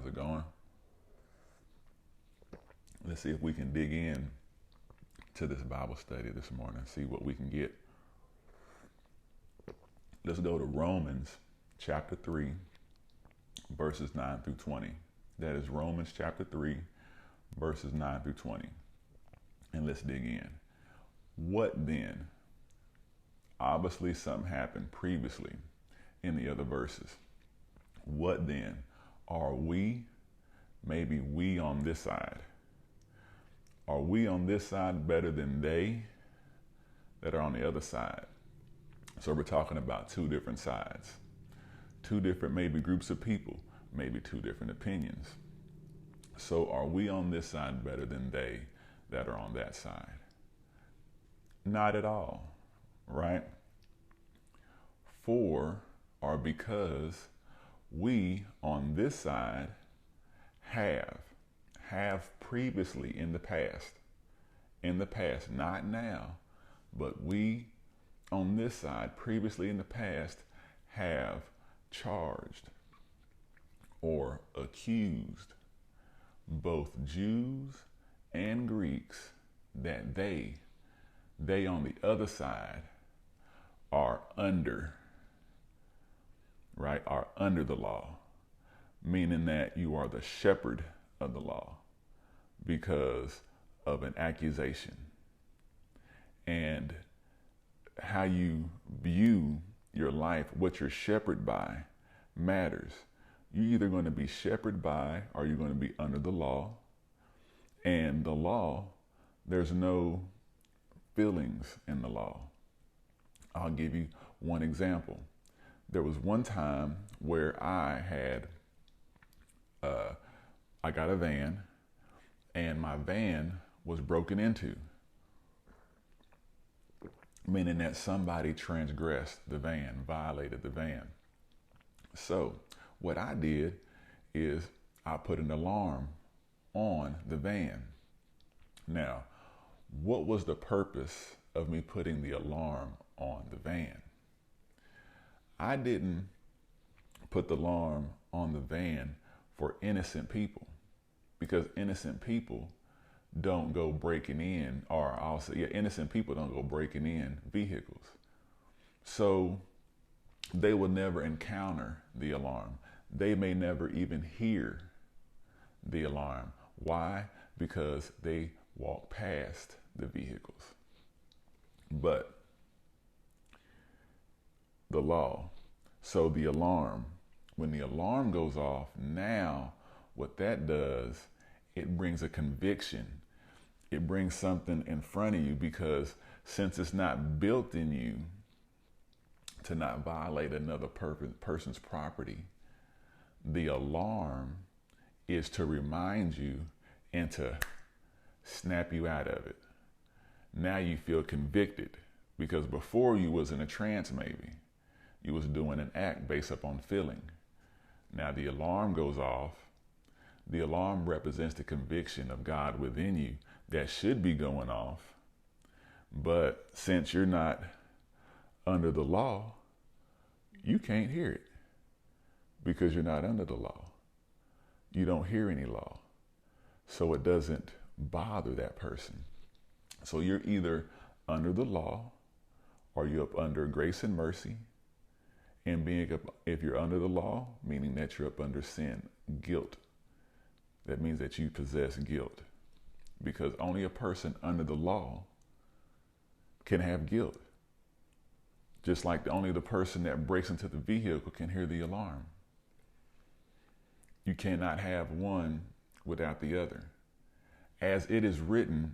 How's it going? Let's see if we can dig in to this Bible study this morning, see what we can get. Let's go to Romans chapter 3, verses 9 through 20. That is Romans chapter 3, verses 9 through 20. And let's dig in. What then? Obviously, something happened previously in the other verses. What then? Are we, maybe we on this side? Are we on this side better than they that are on the other side? So we're talking about two different sides, two different maybe groups of people, maybe two different opinions. So are we on this side better than they that are on that side? Not at all, right? For or because we on this side have previously in the past, not now, but we on this side previously in the past have charged or accused both Jews and Greeks that they on the other side are under, right? Are under the law, meaning that you are the shepherd of the law because of an accusation. And how you view your life, what you're shepherded by, matters. You're either going to be shepherded by or you're going to be under the law. And the law, there's no feelings in the law. I'll give you one example. There was one time where I got a van, and my van was broken into, meaning that somebody transgressed the van, violated the van. So what I did is I put an alarm on the van. Now, what was the purpose of me putting the alarm on the van? I didn't put the alarm on the van for innocent people, because innocent people don't go breaking in, or I'll say, innocent people don't go breaking in vehicles. So they will never encounter the alarm. They may never even hear the alarm. Why? Because they walk past the vehicles. But the law, so the alarm, when the alarm goes off, now what that does, it brings a conviction. It brings something in front of you, because since it's not built in you to not violate another person's property, the alarm is to remind you and to snap you out of it. Now you feel convicted, because before you was in a trance, maybe you was doing an act based upon feeling. Now the alarm goes off. The alarm represents the conviction of God within you that should be going off. But since you're not under the law, you can't hear it, because you're not under the law. You don't hear any law. So it doesn't bother that person. So you're either under the law or you're up under grace and mercy. And being up, if you're under the law, meaning that you're up under sin, guilt. That means that you possess guilt, because only a person under the law can have guilt. Just like only the person that breaks into the vehicle can hear the alarm. You cannot have one without the other. As it is written,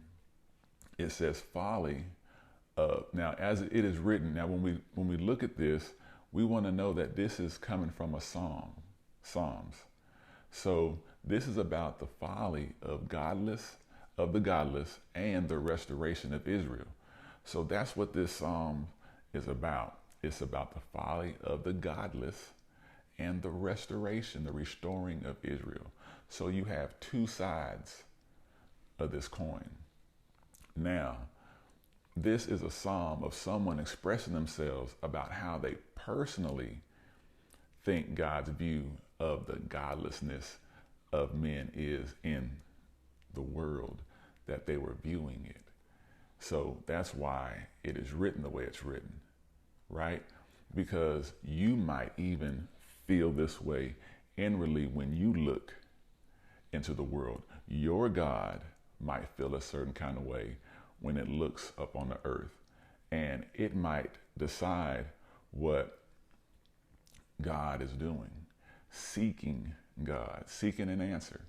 it says folly. Now, as it is written, now when we look at this, we want to know that this is coming from a psalm, Psalms. So this is about the folly of the godless and the restoration of Israel. So that's what this psalm is about. It's about the folly of the godless and the restoration, the restoring of Israel. So you have two sides of this coin. Now, this is a psalm of someone expressing themselves about how they personally think God's view of the godlessness of men is in the world that they were viewing it. So that's why it is written the way it's written, right? Because you might even feel this way inwardly when you look into the world. Your God might feel a certain kind of way when it looks up on the earth, and it might decide what God is doing, seeking God, seeking an answer.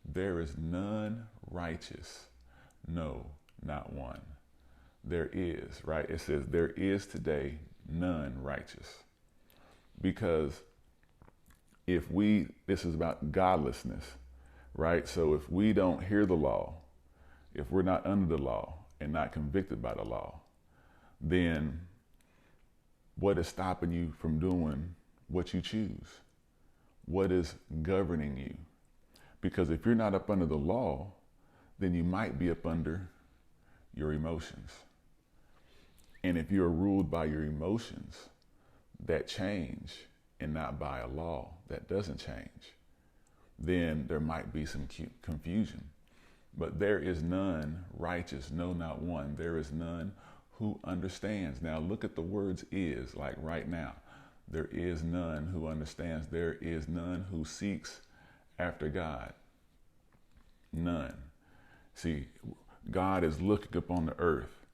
There is none righteous, no, not one. There is, right? It says there is today none righteous. Because this is about godlessness, right? So if we don't hear the law, if we're not under the law and not convicted by the law, then what is stopping you from doing what you choose? What is governing you? Because if you're not up under the law, then you might be up under your emotions. And if you're ruled by your emotions that change and not by a law that doesn't change, then there might be some confusion. But there is none righteous, no, not one. There is none who understands. Now look at the words is, like right now. There is none who understands. There is none who seeks after God. None. See, God is looking upon the earth.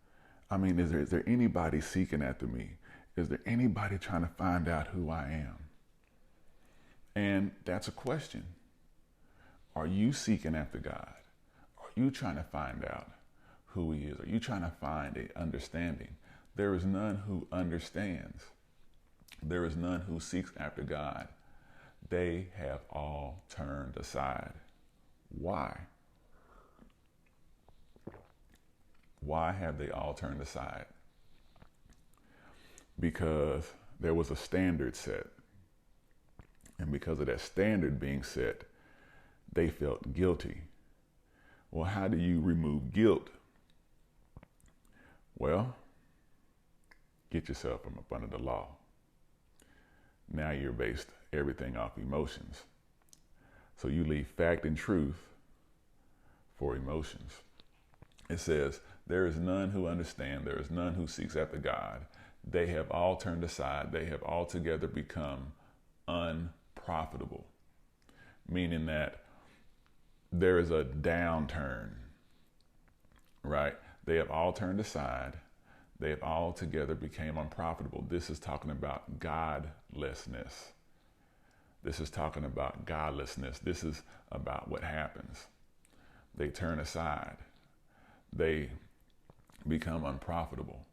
I mean, is there anybody seeking after me? Is there anybody trying to find out who I am? And that's a question. Are you seeking after God? Are you trying to find out who he is? Are you trying to find an understanding? There is none who understands. There is none who seeks after God. They have all turned aside. Why? Why have they all turned aside? Because there was a standard set. And because of that standard being set, they felt guilty. Well, how do you remove guilt? Well, get yourself from up under the law. Now you're based everything off emotions. So you leave fact and truth for emotions. It says, there is none who understand. There is none who seeks after God. They have all turned aside. They have altogether become unprofitable. Meaning that there is a downturn, right? They have all turned aside. They have all together became unprofitable. This is talking about godlessness. This is talking about godlessness. This is about what happens. They turn aside. They become unprofitable.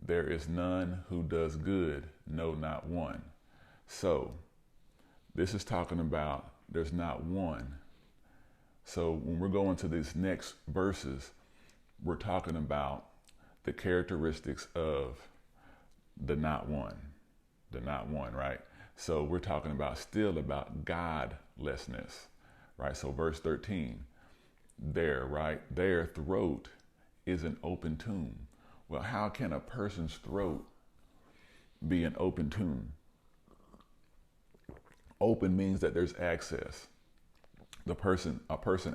There is none who does good, no, not one. So this is talking about there's not one. So when we're going to these next verses, we're talking about the characteristics of the not one, right? So we're talking about still about godlessness, right? So verse 13, right? Their throat is an open tomb. Well, how can a person's throat be an open tomb? Open means that there's access. A person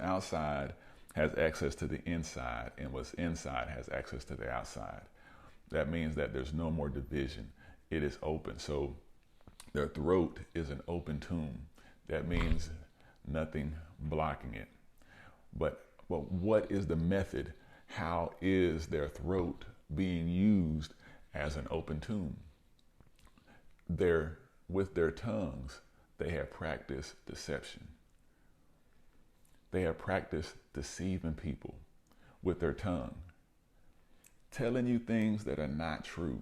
outside has access to the inside, and what's inside has access to the outside. That means that there's no more division. It is open. So their throat is an open tomb. That means nothing blocking it. But what is the method? How is their throat being used as an open tomb? With their tongues, they have practiced deception. They have practiced deceiving people with their tongue, telling you things that are not true,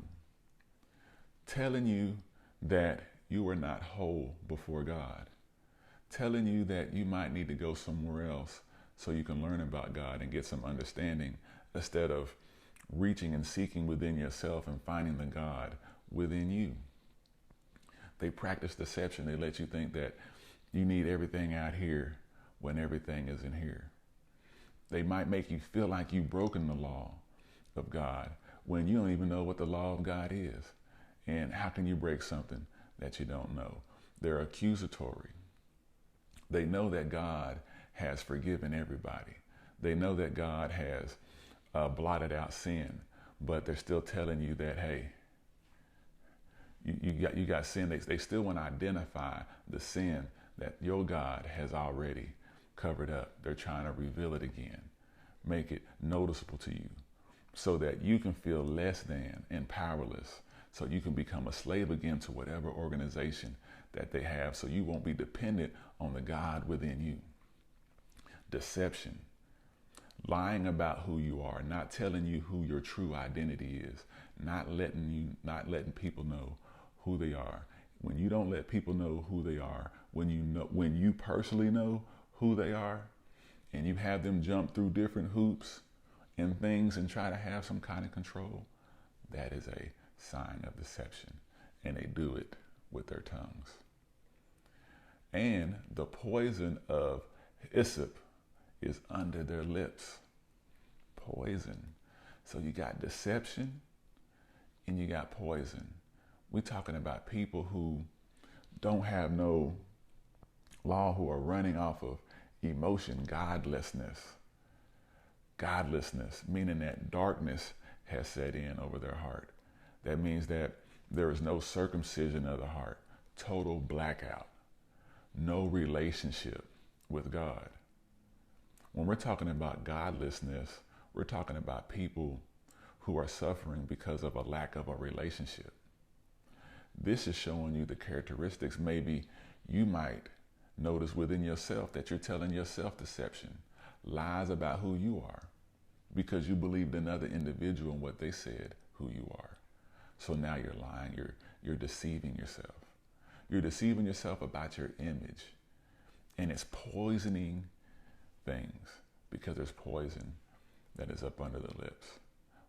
telling you that you are not whole before God, telling you that you might need to go somewhere else so you can learn about God and get some understanding, instead of reaching and seeking within yourself and finding the God within you. They practice deception. They let you think that you need everything out here when everything is in here. They might make you feel like you've broken the law of God when you don't even know what the law of God is. And how can you break something that you don't know? They're accusatory. They know that God has forgiven everybody. They know that God has blotted out sin, but they're still telling you that, hey, you got sin. They still want to identify the sin that your God has already covered up. They're trying to reveal it again, make it noticeable to you so that you can feel less than and powerless, so you can become a slave again to whatever organization that they have, so you won't be dependent on the God within you. Deception, lying about who you are, not telling you who your true identity is, not letting people know who they are. When you don't let people know who they are, when you personally know who they are, and you have them jump through different hoops and things and try to have some kind of control, that is a sign of deception, and they do it with their tongues. And the poison of hyssop is under their lips. Poison. So you got deception and you got poison. We're talking about people who don't have no law, who are running off of emotion, godlessness. Godlessness, meaning that darkness has set in over their heart. That means that there is no circumcision of the heart, total blackout, no relationship with God. When we're talking about godlessness, we're talking about people who are suffering because of a lack of a relationship. This is showing you the characteristics maybe you might notice within yourself, that you're telling yourself deception, lies about who you are, because you believed another individual and what they said who you are. So now you're lying, you're deceiving yourself. You're deceiving yourself about your image, and it's poisoning things, because there's poison that is up under the lips.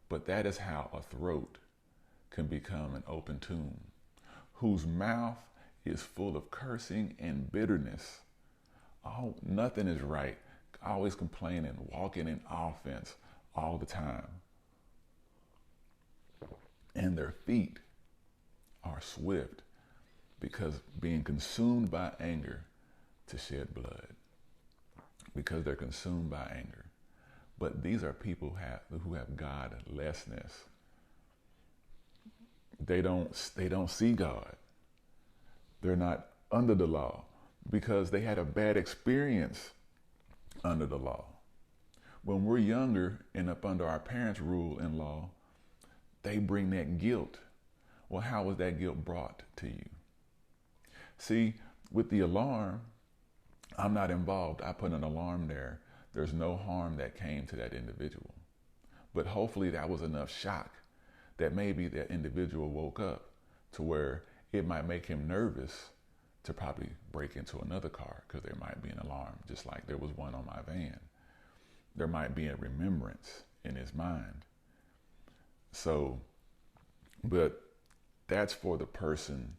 But that is how a throat can become an open tomb, whose mouth is full of cursing and bitterness. Oh, nothing is right. Always complaining, walking in offense all the time. And their feet are swift, because being consumed by anger to shed blood, because they're consumed by anger. But these are people who have godlessness. They don't see God. They're not under the law because they had a bad experience under the law. When we're younger and up under our parents' rule and law, they bring that guilt. Well, how was that guilt brought to you? See, with the alarm, I'm not involved. I put an alarm there. There's no harm that came to that individual. But hopefully that was enough shock that maybe that individual woke up to where it might make him nervous to probably break into another car, because there might be an alarm, just like there was one on my van. There might be a remembrance in his mind. So, but that's for the person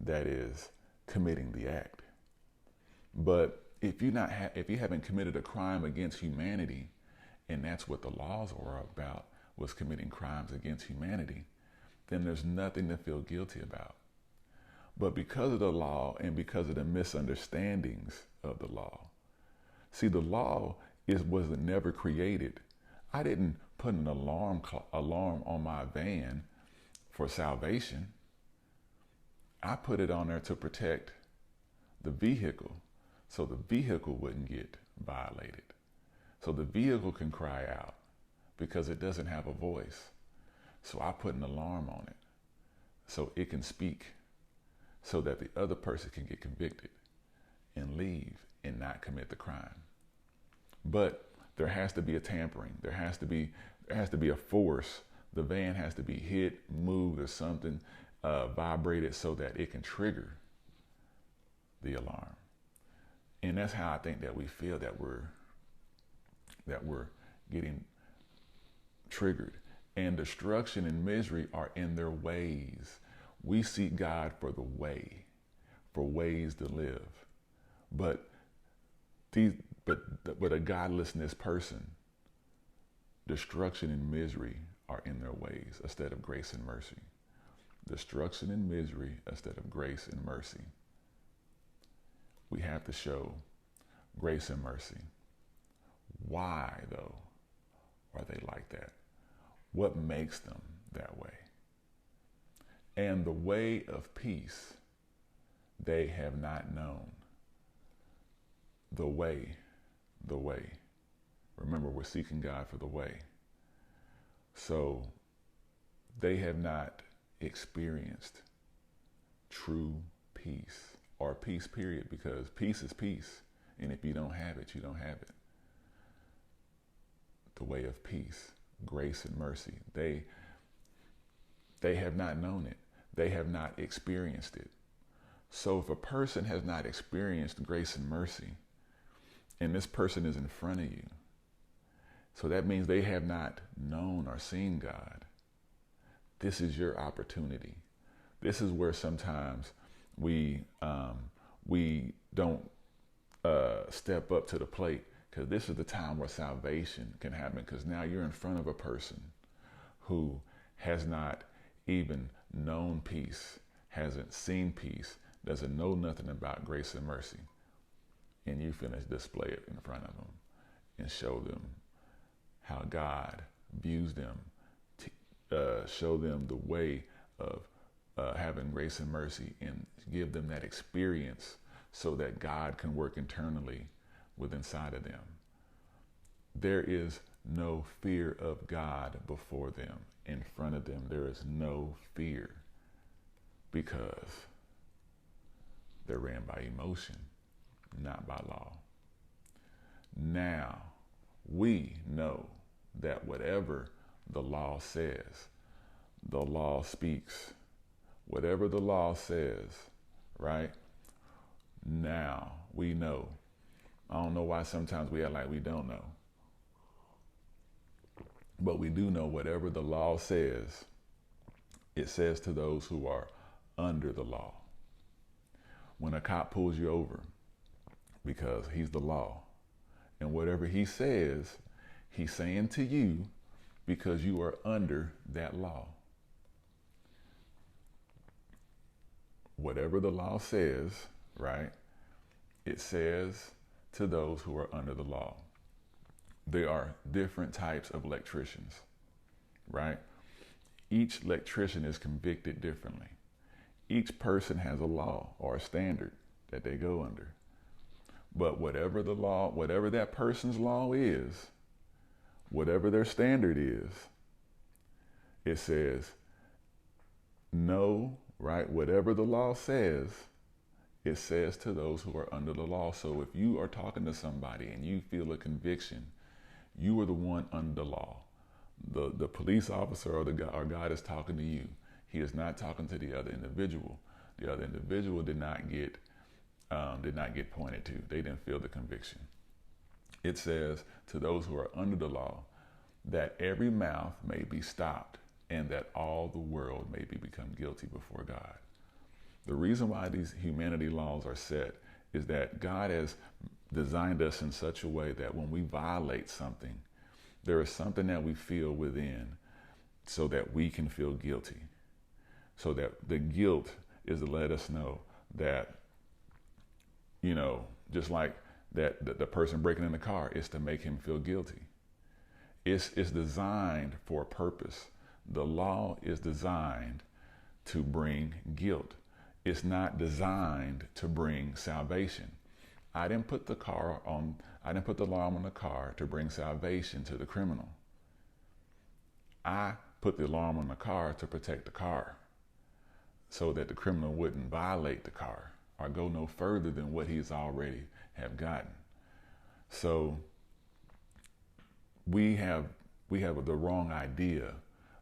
that is committing the act. But if you haven't committed a crime against humanity, and that's what the laws are about, was committing crimes against humanity, then there's nothing to feel guilty about. But because of the law and because of the misunderstandings of the law, see, the law was never created. I didn't put an alarm on my van for salvation. I put it on there to protect the vehicle, so the vehicle wouldn't get violated. So the vehicle can cry out because it doesn't have a voice. So I put an alarm on it so it can speak, so that the other person can get convicted and leave and not commit the crime. But there has to be a tampering. There has to be a force. The van has to be hit, moved, or something vibrated so that it can trigger the alarm. And that's how I think that we feel that we're getting triggered. And destruction and misery are in their ways. We seek God for the way, for ways to live. But a godlessness person, destruction and misery are in their ways instead of grace and mercy. Destruction and misery instead of grace and mercy. we have to show grace and mercy. Why, though, are they like that? What makes them that way? And the way of peace they have not known. The way. Remember, we're seeking God for the way. So they have not experienced true peace, or peace, period, because peace is peace. And if you don't have it, you don't have it. The way of peace, grace and mercy. They have not known it. They have not experienced it. So if a person has not experienced grace and mercy, and this person is in front of you, so that means they have not known or seen God. This is your opportunity. This is where sometimes we don't step up to the plate, because this is the time where salvation can happen, because now you're in front of a person who has not even known peace, hasn't seen peace, doesn't know nothing about grace and mercy. And you finish display it in front of them and show them how God views them, show them the way of having grace and mercy, and give them that experience so that God can work internally within inside of them. There is no fear of God before them. In front of them, there is no fear, because they're ran by emotion, not by law. Now, we know that whatever the law says, the law speaks. Whatever the law says, right? Now, we know. I don't know why sometimes we act like we don't know. But we do know whatever the law says, it says to those who are under the law. When a cop pulls you over, because he's the law, and whatever he says, he's saying to you because you are under that law. Whatever the law says, right, it says to those who are under the law. There are different types of electricians, right? Each electrician is convicted differently. Each person has a law or a standard that they go under. But whatever the law, whatever that person's law is, whatever their standard is, it says, no, right? Whatever the law says, it says to those who are under the law. So if you are talking to somebody and you feel a conviction, you are the one under the law. The police officer or God is talking to you. He is not talking to the other individual. The other individual did not get pointed to. They didn't feel the conviction. It says to those who are under the law that every mouth may be stopped and that all the world may become guilty before God. The reason why these humanity laws are set is that God has designed us in such a way that when we violate something, there is something that we feel within so that we can feel guilty. So that the guilt is to let us know that, just like that the person breaking in the car is to make him feel guilty. It's designed for a purpose. The law is designed to bring guilt. It's not designed to bring salvation. I didn't put the alarm on the car to bring salvation to the criminal. I put the alarm on the car to protect the car so that the criminal wouldn't violate the car or go no further than what he's already have gotten. So we have the wrong idea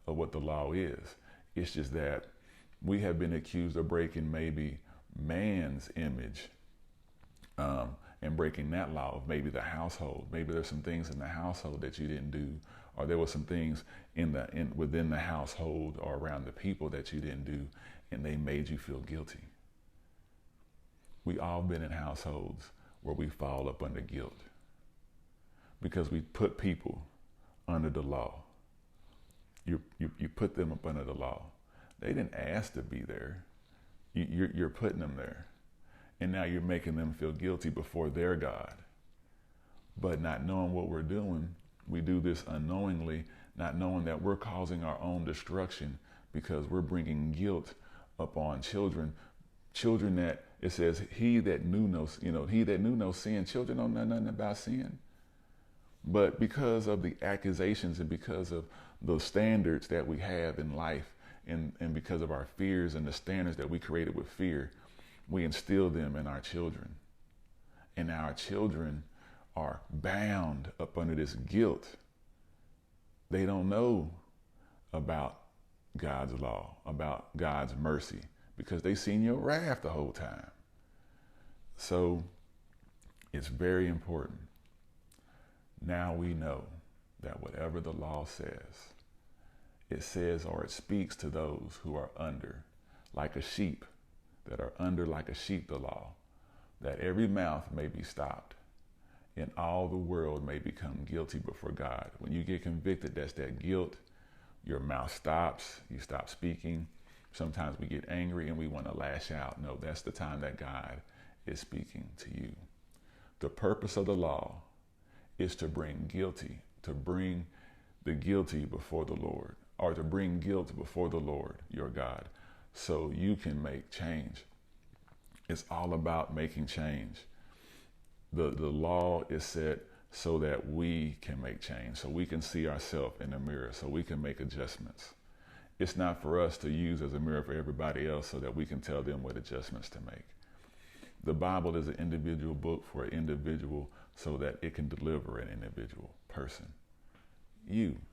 of what the law is. It's just that we have been accused of breaking maybe man's image and breaking that law of maybe the household. Maybe there's some things in the household that you didn't do, or there were some things within the household or around the people that you didn't do, and they made you feel guilty. We all been in households where we fall up under guilt because we put people under the law. You put them up under the law. They didn't ask to be there. You're putting them there. And now you're making them feel guilty before their God. But not knowing what we're doing, we do this unknowingly, not knowing that we're causing our own destruction because we're bringing guilt upon children. Children that it says, he that knew no sin, children don't know nothing about sin. But because of the accusations and because of the standards that we have in life and because of our fears and the standards that we created with fear, we instill them in our children. And now our children are bound up under this guilt. They don't know about God's law, about God's mercy, because they've seen your wrath the whole time. So it's very important. Now we know that whatever the law says, it says or it speaks to those who are under, like a sheep, that are under like a sheep the law, that every mouth may be stopped and all the world may become guilty before God. When you get convicted, that's that guilt. Your mouth stops, you stop speaking. Sometimes we get angry and we want to lash out. No, that's the time that God is speaking to you. The purpose of the law is to bring the guilty before the Lord, or to bring guilt before the Lord, your God, so you can make change. It's all about making change. The law is set so that we can make change, so we can see ourselves in the mirror, so we can make adjustments. It's not for us to use as a mirror for everybody else so that we can tell them what adjustments to make. The Bible is an individual book for an individual so that it can deliver an individual person.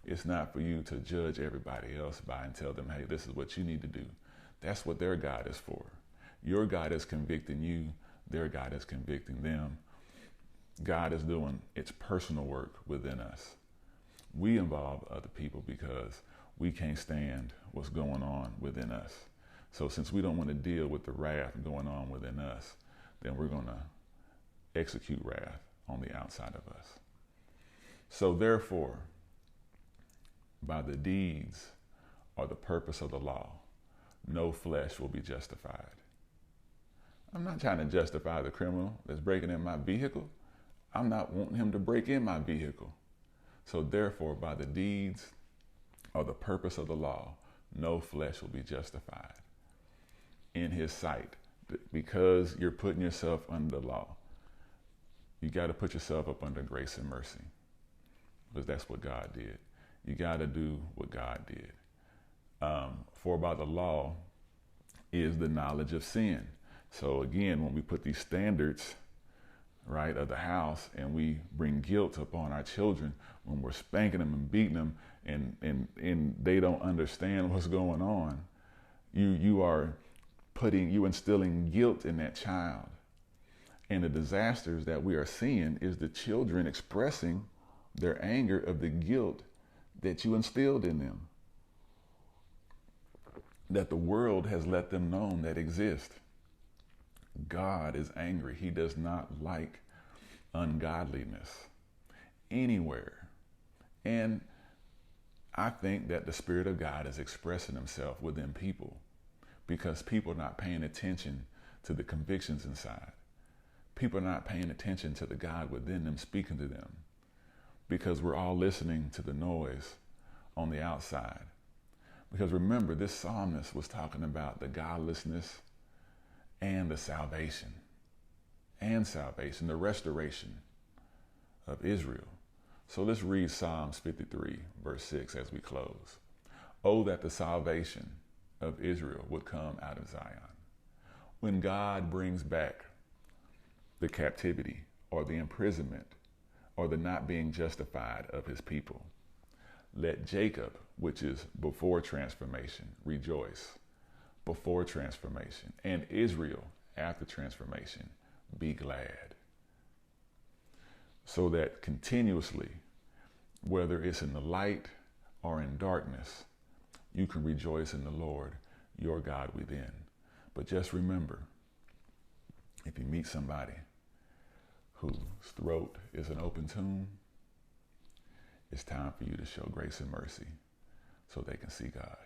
It's not for you to judge everybody else by and tell them, hey, this is what you need to do. That's what their God is for. Your God is convicting you. Their God is convicting them. God is doing its personal work within us. We involve other people because we can't stand what's going on within us. So since we don't want to deal with the wrath going on within us, then we're going to execute wrath on the outside of us. So therefore, by the deeds or the purpose of the law, no flesh will be justified. I'm not trying to justify the criminal that's breaking in my vehicle. I'm not wanting him to break in my vehicle. So therefore, by the deeds or the purpose of the law, no flesh will be justified in his sight. Because you're putting yourself under the law, you got to put yourself up under grace and mercy, because that's what God did. You got to do what God did. For by the law is the knowledge of sin. So again, when we put these standards, right, of the house, and we bring guilt upon our children, when we're spanking them and beating them, and they don't understand what's going on, you instilling guilt in that child. And the disasters that we are seeing is the children expressing their anger of the guilt that you instilled in them, that the world has let them know that exist. God is angry. He does not like ungodliness anywhere. And I think that the Spirit of God is expressing himself within people because people are not paying attention to the convictions inside. People are not paying attention to the God within them speaking to them because we're all listening to the noise on the outside. Because remember, this psalmist was talking about the godlessness and the salvation, the restoration of Israel. So let's read Psalms 53, verse 6 as we close. Oh, that the salvation of Israel would come out of Zion. When God brings back the captivity or the imprisonment or the not being justified of his people, let Jacob, which is before transformation, rejoice before transformation, and Israel after transformation, be glad. So that continuously, whether it's in the light or in darkness, you can rejoice in the Lord, your God within. But just remember, if you meet somebody whose throat is an open tomb, it's time for you to show grace and mercy so they can see God.